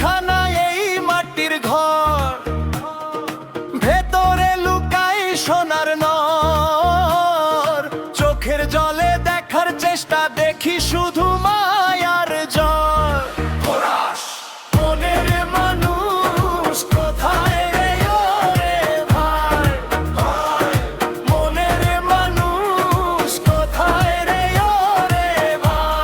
খানা এই মাটির ঘর, ভেতরে লুকাই সোনার নর। চোখের জলে দেখার চেষ্টা, দেখি শুধু মায়ার জ্বর। মনের মানুষ কোথায় রে ওরে ভাই, মনের মানুষ কোথায় রে ওরে ভাই।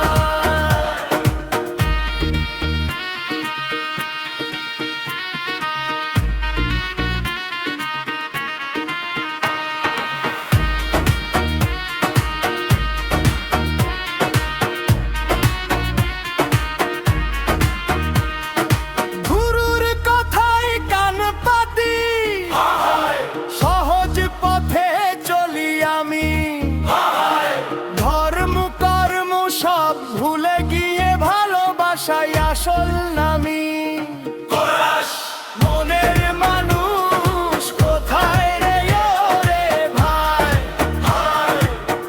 গুরুর কথায় কান পাতি, সহজ পথে চলি আমি। ধর্ম কর্ম সব ভুলে গিয়ে ভালোবাসাই আসল নামি। মনের মানুষ কোথায় রে ওরে ভাই,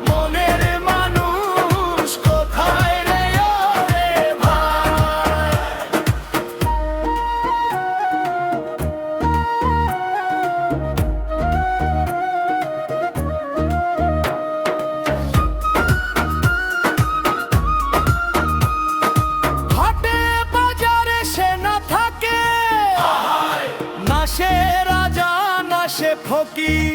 মনের মানুষ কোথায় রে ওরে ভাই। হাটে বাজারে সে না থাকে, না সে রাজা না সে ফকির।